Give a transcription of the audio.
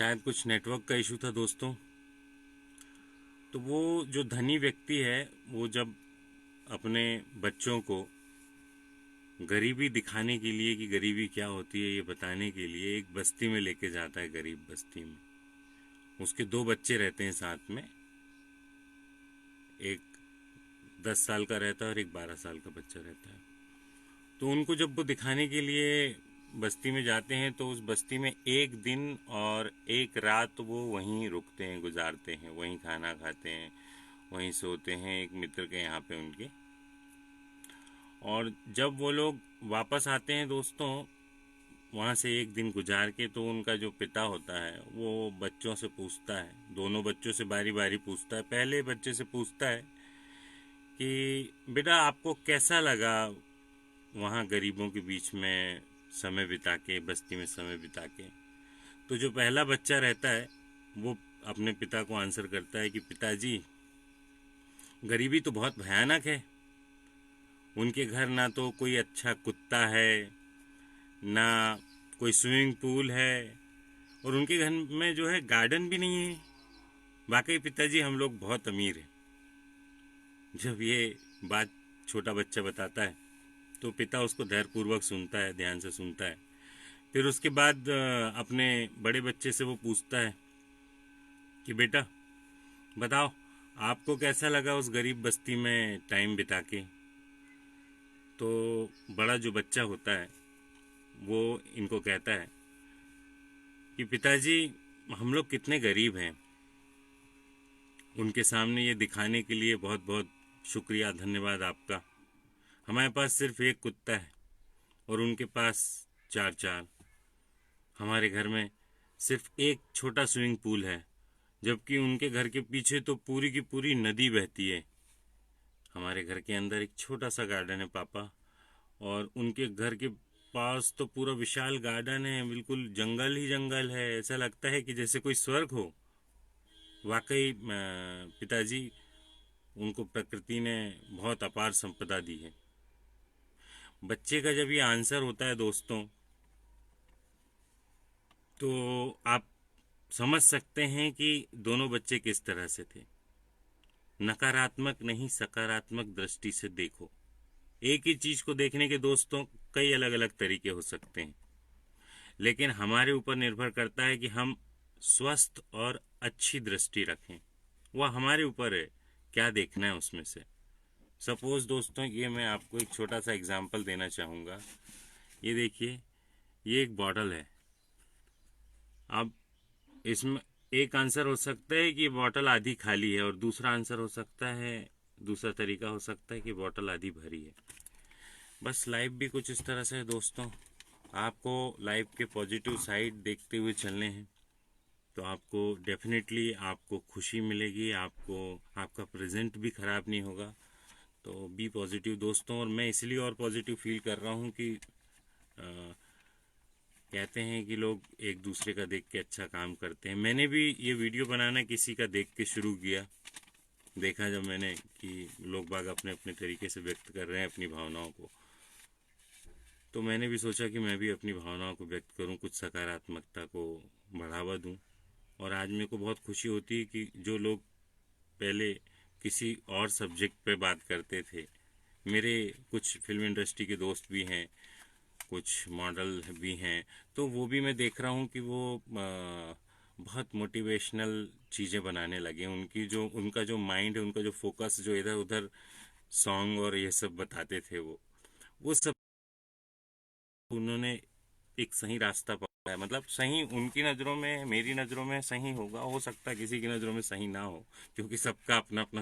शायद कुछ नेटवर्क का इशू था दोस्तों। तो वो जो धनी व्यक्ति है वो जब अपने बच्चों को गरीबी दिखाने के लिए कि गरीबी क्या होती है ये बताने के लिए एक बस्ती में लेके जाता है। गरीब बस्ती में उसके दो बच्चे रहते हैं साथ में। एक 10 साल का रहता है और एक 12 साल का बच्चा रहता है। तो उनको जब वो दिखाने के लिए बस्ती में जाते हैं तो उस बस्ती में एक दिन और एक रात वो वहीं रुकते हैं, गुजारते हैं, वहीं खाना खाते हैं, वहीं सोते हैं एक मित्र के यहाँ पे उनके। और जब वो लोग वापस आते हैं दोस्तों वहाँ से एक दिन गुजार के, तो उनका जो पिता होता है वो बच्चों से पूछता है, दोनों बच्चों से बारी बारी पूछता है। पहले बच्चे से पूछता है कि बेटा आपको कैसा लगा वहाँ गरीबों के बीच में समय बिता के, बस्ती में समय बिता के। तो जो पहला बच्चा रहता है वो अपने पिता को आंसर करता है कि पिताजी गरीबी तो बहुत भयानक है। उनके घर ना तो कोई अच्छा कुत्ता है, ना कोई स्विमिंग पूल है, और उनके घर में जो है गार्डन भी नहीं है। वाकई पिताजी हम लोग बहुत अमीर हैं। जब ये बात छोटा बच्चा बताता है तो पिता उसको धैर्यपूर्वक सुनता है, ध्यान से सुनता है। फिर उसके बाद अपने बड़े बच्चे से वो पूछता है कि बेटा बताओ आपको कैसा लगा उस गरीब बस्ती में टाइम बिता के। तो बड़ा जो बच्चा होता है वो इनको कहता है कि पिताजी हम लोग कितने गरीब हैं। उनके सामने ये दिखाने के लिए बहुत बहुत शुक्रिया, धन्यवाद आपका। हमारे पास सिर्फ एक कुत्ता है और उनके पास चार चार। हमारे घर में सिर्फ एक छोटा स्विमिंग पूल है, जबकि उनके घर के पीछे तो पूरी की पूरी नदी बहती है। हमारे घर के अंदर एक छोटा सा गार्डन है पापा, और उनके घर के पास तो पूरा विशाल गार्डन है, बिल्कुल जंगल ही जंगल है। ऐसा लगता है कि जैसे कोई स्वर्ग हो। वाकई पिताजी उनको प्रकृति ने बहुत अपार संपदा दी है। बच्चे का जब ये आंसर होता है दोस्तों तो आप समझ सकते हैं कि दोनों बच्चे किस तरह से थे। नकारात्मक नहीं, सकारात्मक दृष्टि से देखो। एक ही चीज को देखने के दोस्तों कई अलग अलग तरीके हो सकते हैं, लेकिन हमारे ऊपर निर्भर करता है कि हम स्वस्थ और अच्छी दृष्टि रखें। वह हमारे ऊपर है क्या देखना है उसमें से। सपोज दोस्तों ये मैं आपको एक छोटा सा एग्जांपल देना चाहूँगा। ये देखिए, ये एक बॉटल है। अब इसमें एक आंसर हो सकता है कि बॉटल आधी खाली है, और दूसरा आंसर हो सकता है, दूसरा तरीका हो सकता है कि बॉटल आधी भरी है। बस लाइफ भी कुछ इस तरह से है दोस्तों। आपको लाइफ के पॉजिटिव साइड देखते हुए चलने हैं तो आपको डेफिनेटली आपको खुशी मिलेगी, आपको आपका प्रेजेंट भी ख़राब नहीं होगा। तो बी पॉजिटिव दोस्तों। और मैं इसलिए और पॉजिटिव फील कर रहा हूँ कि कहते हैं कि लोग एक दूसरे का देख के अच्छा काम करते हैं। मैंने भी ये वीडियो बनाना किसी का देख के शुरू किया। देखा जब मैंने कि लोग बाग अपने अपने तरीके से व्यक्त कर रहे हैं अपनी भावनाओं को, तो मैंने भी सोचा कि मैं भी अपनी भावनाओं को व्यक्त करूं, कुछ सकारात्मकता को बढ़ावा दूं। और आज मेरे को बहुत खुशी होती है कि जो लोग पहले किसी और सब्जेक्ट पे बात करते थे, मेरे कुछ फिल्म इंडस्ट्री के दोस्त भी हैं, कुछ मॉडल भी हैं, तो वो भी मैं देख रहा हूँ कि वो बहुत मोटिवेशनल चीज़ें बनाने लगे। उनका जो माइंड है, उनका जो फोकस जो इधर उधर सॉन्ग और ये सब बताते थे, वो सब उन्होंने एक सही रास्ता पकड़ा है। मतलब सही उनकी नज़रों में, मेरी नज़रों में सही होगा, हो सकता है किसी की नज़रों में सही ना हो, क्योंकि सबका अपना अपना